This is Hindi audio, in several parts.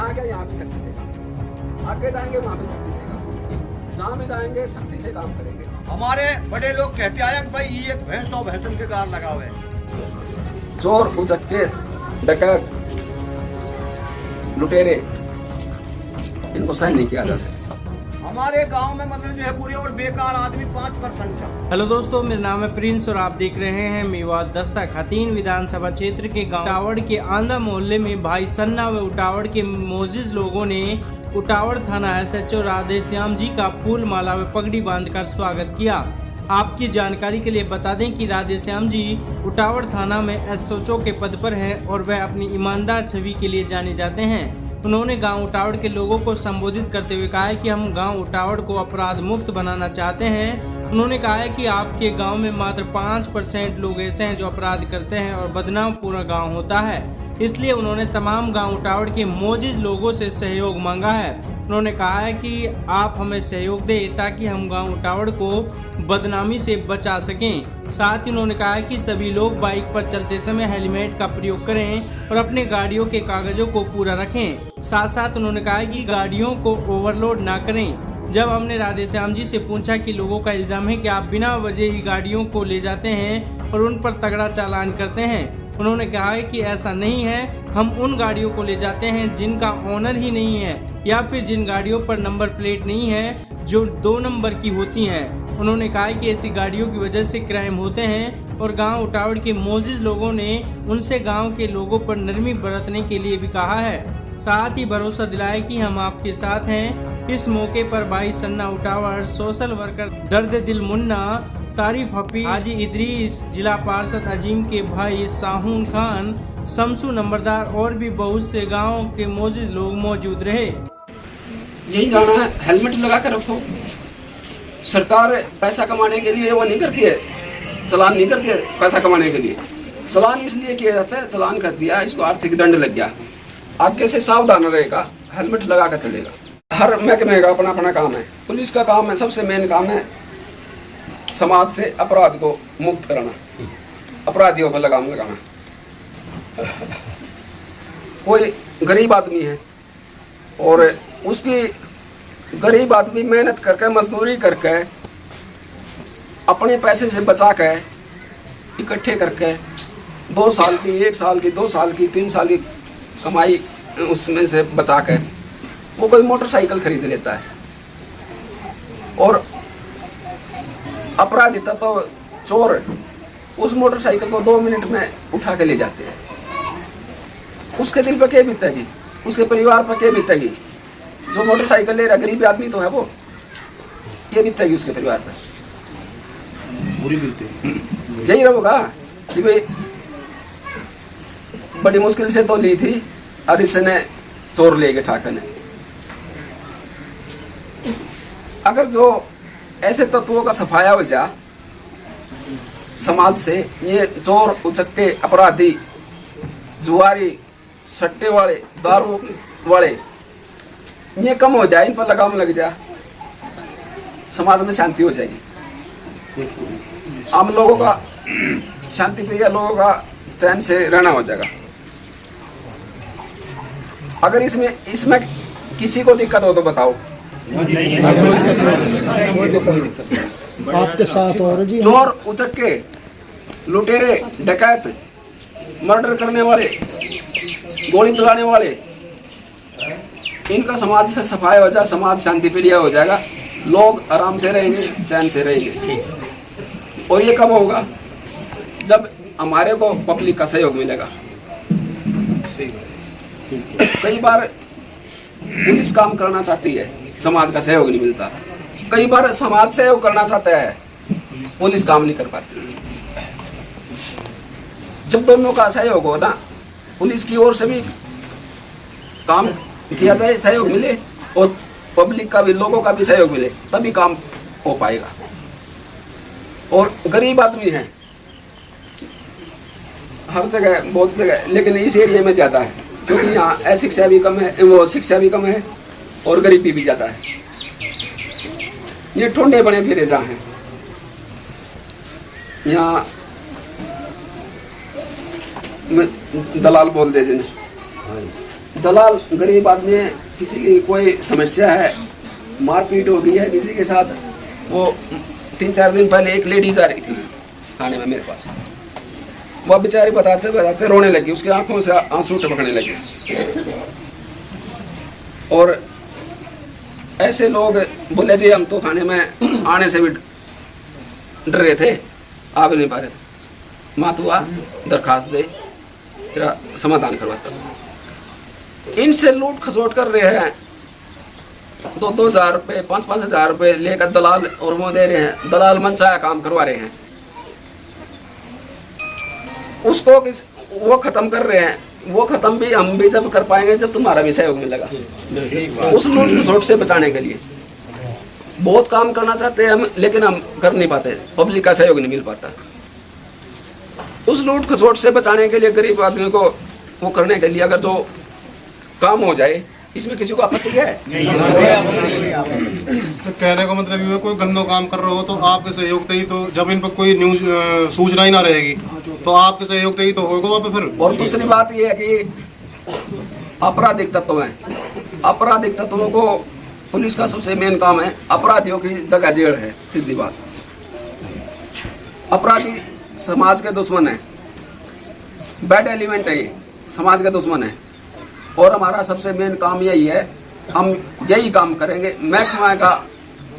यहाँ गए यहाँ भी सख्ती से काम, आगे जाएंगे वहाँ भी सख्ती से काम, जहाँ भी जाएंगे सख्ती से काम करेंगे। हमारे बड़े लोग कहते आए कि भाई ये भैंस तो भैंसन के गार लगा हुआ है। चोर उचक्के डकैत लुटेरे इनको सहन नहीं किया जा सकता। हमारे गांव में मतलब जो है पूरे और बेकार आदमी 5% है। हेलो दोस्तों, मेरा नाम है प्रिंस और आप देख रहे हैं मेवात दस्तक। हथीन विधानसभा क्षेत्र के गांव उटावड़ के आंधा मोहल्ले में भाई सन्ना व उटावड़ के मोजिज लोगों ने उटावड़ थाना SHO राधेश्याम जी का फूल माला व पगड़ी बांधकर स्वागत किया। आपकी जानकारी के लिए बता दें कि राधेश्याम जी उटावड़ थाना में SHO के पद पर हैं और वह अपनी ईमानदार छवि के लिए जाने जाते हैं। उन्होंने गांव उटावड़ के लोगों को संबोधित करते हुए कहा है कि हम गांव उटावड़ को अपराध मुक्त बनाना चाहते हैं। उन्होंने कहा है कि आपके गांव में मात्र 5% लोग ऐसे हैं जो अपराध करते हैं और बदनाम पूरा गांव होता है। इसलिए उन्होंने तमाम गांव उटावड़ के मोजिज लोगों से सहयोग मांगा है। उन्होंने कहा है कि आप हमें सहयोग दें ताकि हम गांव उटावड़ को बदनामी से बचा सकें। साथ ही उन्होंने कहा है कि सभी लोग बाइक पर चलते समय हेलमेट का प्रयोग करें और अपने गाड़ियों के कागजों को पूरा रखें। साथ साथ उन्होंने कहा है कि गाड़ियों को ओवरलोड ना करें। जब हमने राधेश्याम जी से पूछा कि लोगों का इल्जाम है कि आप बिना वजह ही गाड़ियों को ले जाते हैं और उन पर तगड़ा चालान करते हैं, उन्होंने कहा है कि ऐसा नहीं है। हम उन गाड़ियों को ले जाते हैं जिनका ऑनर ही नहीं है या फिर जिन गाड़ियों पर नंबर प्लेट नहीं है, जो 2 नंबर की होती हैं। उन्होंने कहा है कि ऐसी गाड़ियों की वजह से क्राइम होते हैं और गांव उटावड़ के मोजिज लोगों ने उनसे गांव के लोगों पर नरमी बरतने के लिए भी कहा है। साथ ही भरोसा दिलाया कि हम आपके साथ हैं। इस मौके पर भाई सन्ना उटावड़, सोशल वर्कर दर्द दिल मुन्ना, तारिफ हफीज, हाजी इदरीस, जिला पार्षद अजीम के भाई साहून खान, शमसू नंबरदार और भी बहुत से गाँव के मोजिज लोग मौजूद रहे। यही जाना है, हेलमेट लगा कर रखो। सरकार पैसा कमाने के लिए वो नहीं करती है, चलान नहीं करती है पैसा कमाने के लिए। चलान इसलिए किया जाता है, चलान कर दिया इसको आर्थिक दंड लग गया, आगे से सावधान रहेगा, हेलमेट लगा कर चलेगा। हर महकमे का अपना अपना काम है। पुलिस का काम है, सबसे मेन काम है समाज से अपराध को मुक्त कराना, अपराधियों पर लगाम लगाना। कोई गरीब आदमी है और उसकी गरीब आदमी मेहनत करके मजदूरी करके अपने पैसे से बचा के इकट्ठे करके 2 साल की, 1 साल की, 2 साल की, 3 साल की कमाई उसमें से बचा के वो कोई मोटरसाइकिल खरीद लेता है और अपराधी तो चोर उस मोटरसाइकिल को 2 मिनट में उठा के ले जाते हैं। उसके दिल पर क्या बीतेगी, उसके परिवार पर क्या बीतेगी? जो मोटरसाइकिल ले रहा गरीब आदमी तो है, वो क्या बीतेगी उसके परिवार पर? बुरी बीतेगी। यही रहेगा कि भाई बड़ी मुश्किल से तो ली थी और इसने चोर ले गए ठाकर ने। अगर जो ऐसे तत्वों का सफाया हो जा समाज से, ये चोर उचक्के अपराधी, जुआरी, सट्टे वाले, दारू वाले, ये कम हो जाए, इन पर लगाम लग जाए, समाज में शांति हो जाएगी। आम लोगों का, शांति प्रिय लोगों का चैन से रहना हो जाएगा। अगर इसमें किसी को दिक्कत हो तो बताओ। आपके साथ और जी चोर उचक्के, लुटेरे, डकैत, मर्डर करने वाले, गोली चलाने वाले, इनका समाज से सफाई हो जाए, समाज शांति प्रिय हो जाएगा, लोग आराम से रहेंगे, चैन से रहेंगे। और ये कब होगा? जब हमारे को पब्लिक का सहयोग मिलेगा। कई बार पुलिस काम करना चाहती है, समाज का सहयोग नहीं मिलता। कई बार समाज सहयोग करना चाहता है, पुलिस काम नहीं कर पाती। जब दोनों का सहयोग हो ना, पुलिस की ओर से भी काम किया जाए, सहयोग मिले, और पब्लिक का भी, लोगों का भी सहयोग मिले, तभी काम हो पाएगा। और गरीब आदमी है हर जगह, बहुत जगह, लेकिन इस एरिया में ज़्यादा है क्योंकि यहाँ अशिक्षा भी कम है, वो शिक्षा भी कम है और गरीबी भी ज़्यादा है। ये ठोंडे बने फिरे जहाँ हैं, यहाँ दलाल बोल दे जिन्हें, दलाल गरीब आदमी है, किसी की कोई समस्या है, मारपीट हो गई है किसी के साथ। वो 3-4 दिन पहले एक लेडीज आ रही थी थाने में मेरे पास, वो बेचारी बताते बताते रोने लगी, उसकी आंखों से आंसू टपकने लगे। और ऐसे लोग बोले जी हम तो थाने में आने से भी डर रहे थे, आ भी नहीं पा रहे थे। माँ तू आ, दरखास्त दे, तेरा समाधान करवाता। इनसे लूट खसोट कर रहे हैं, 2-2 हज़ार रुपये 5-5 हज़ार रुपये लेकर दलाल और वो दे रहे हैं। दलाल मनचाहा काम करवा रहे हैं, उसको वो खत्म कर रहे हैं। वो खत्म भी हम भी जब कर पाएंगे जब तुम्हारा भी सहयोग मिलेगा। उस लूट खसोट से बचाने के लिए बहुत काम करना चाहते हैं हम, लेकिन हम कर नहीं पाते, पब्लिक का सहयोग नहीं मिल पाता। उस लूट खसोट से बचाने के लिए गरीब आदमी को वो करने के लिए अगर जो काम हो जाए, इसमें किसी को आपत्ति है? तो कहने का मतलब ये है, कोई गंदा काम कर रहे हो तो आपके सहयोग से ही, तो जब इन पर कोई न्यूज सूचना ही ना रहेगी तो आपके सहयोग से ही तो होगा वहाँ पे फिर। और दूसरी बात ये है कि आपराधिक तत्व हैं, आपराधिक तत्वों को पुलिस का सबसे मेन काम है, अपराधियों की जगह जेल है, सीधी बात। अपराधी समाज के दुश्मन है, बैड एलिमेंट है, ये समाज के दुश्मन है। और हमारा सबसे मेन काम यही है, हम यही काम करेंगे। महकमा का,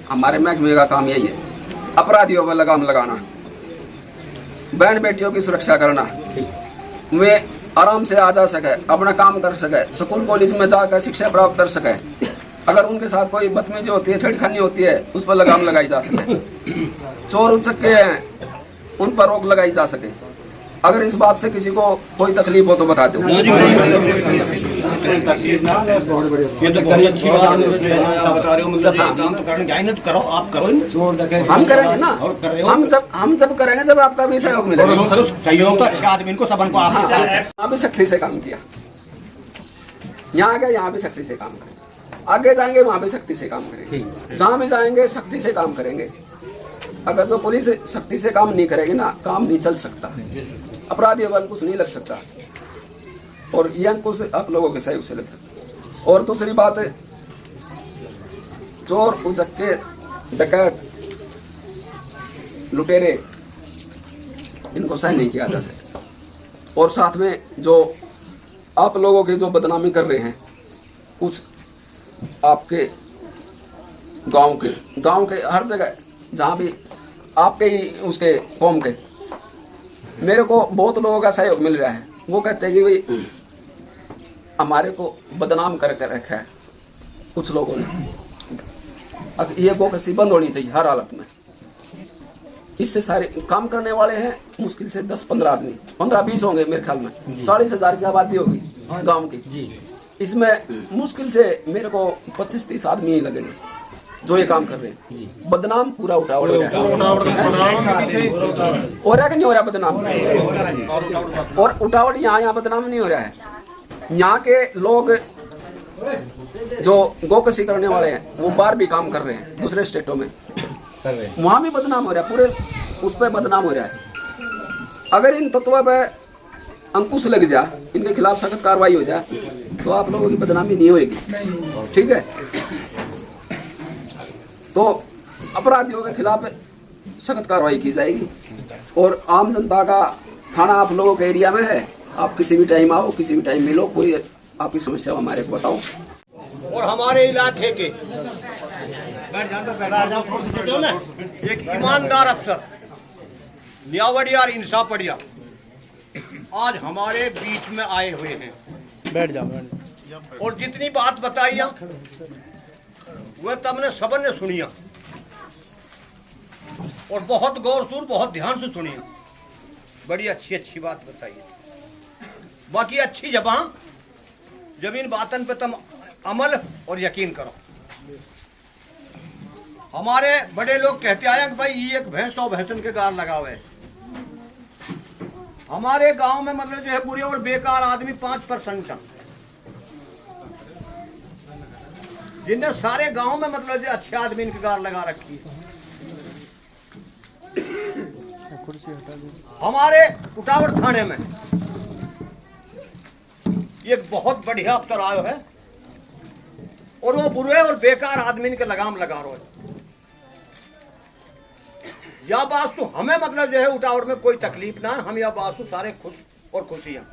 हमारे महकमे का काम यही है, अपराधियों पर लगाम लगाना, बहन बेटियों की सुरक्षा करना, वे आराम से आ जा सके, अपना काम कर सके, स्कूल कॉलेज में जाकर शिक्षा प्राप्त कर सके। अगर उनके साथ कोई बदतमीजी होती है, छेड़खानी होती है, उस पर लगाम लगाई जा सके। चोर उचक्के हैं, उन पर रोक लगाई जा सके। अगर इस बात से किसी को कोई तकलीफ हो तो बता दो। हम करेंगे ना, हम जब करेंगे जब आपका भी सहयोग मिलेगा। सहयोग तो अच्छे आदमी को सबन को यहाँ भी सख्ती से काम किया, यहाँ गए यहाँ भी सख्ती से काम करेंगे, आगे जाएंगे वहाँ भी सख्ती से काम करेंगे, जहाँ भी जाएंगे सख्ती से काम करेंगे। अगर तो पुलिस सख्ती से काम नहीं करेगी ना, काम नहीं चल सकता, अपराधियों पर अंकुश नहीं लग सकता, और ये अंकुश आप लोगों के सहयोग से लग सकता। और दूसरी बात है, चोर उचक्के डकैत लुटेरे, इनको सहन नहीं किया जा सकता। और साथ में जो आप लोगों की जो बदनामी कर रहे हैं, कुछ आपके गांव के हर जगह जहाँ भी आपके ही उसके कौम के, मेरे को बहुत लोगों का सहयोग मिल रहा है। वो कहते हैं कि भाई हमारे को बदनाम करके रखा है कुछ लोगों ने, अब ये गोकसी बंद होनी चाहिए हर हालत में। इससे सारे काम करने वाले हैं मुश्किल से 10-15 आदमी, 15-20 होंगे मेरे ख्याल में, 40,000 की आबादी होगी गांव की। इसमें मुश्किल से मेरे को 25-30 आदमी ही लगेंगे जो ये काम कर रहे हैं। बदनाम पूरा उठावड़ हो रहा है, हो रहा कि नहीं हो रहा बदनाम? और उठावड़ यहाँ बदनाम नहीं हो रहा है। यहाँ के लोग जो गोकसी करने वाले हैं वो बाहर भी काम कर रहे हैं, दूसरे स्टेटों में, वहाँ भी बदनाम हो रहा है, पूरे उस पर बदनाम हो रहा है। अगर इन तत्वों पर अंकुश लग जा, इनके खिलाफ सख्त कार्रवाई हो जाए तो आप लोगों की बदनामी नहीं होगी, ठीक है? तो अपराधियों के खिलाफ सख्त कार्रवाई की जाएगी। और आम जनता का थाना आप लोगों के एरिया में है, आप किसी भी टाइम आओ, किसी भी टाइम मिलो, कोई आपकी समस्या हमारे को बताओ। और हमारे इलाके के एक ईमानदार अफसर लियावड़िया इंसाफड़िया आज हमारे बीच में आए हुए हैं। बैठ जाओ। और जितनी बात बताई वह तमने सबन ने सुनिया और बहुत गौर सुर बहुत ध्यान से सुनिए। बड़ी अच्छी बात बताई। बाकी अच्छी जब इन बातन पे तुम अमल और यकीन करो। हमारे बड़े लोग कहते आए कि भाई ये एक भैंस और भैंसन के गार लगा हुआ है। हमारे गांव में मतलब जो है बुरे और बेकार आदमी 5% है, जिनने सारे गांव में मतलब जो अच्छे आदमी इनके गार लगा रखी है। हमारे उटावड़ थाने में ये एक बहुत बढ़िया अफसर आयो है और वो बुरे और बेकार आदमी के लगाम लगा रहे है। या बात तो हमें मतलब जो है उटावड़ में कोई तकलीफ ना है, हम या बात तो सारे खुश और खुशी हैं।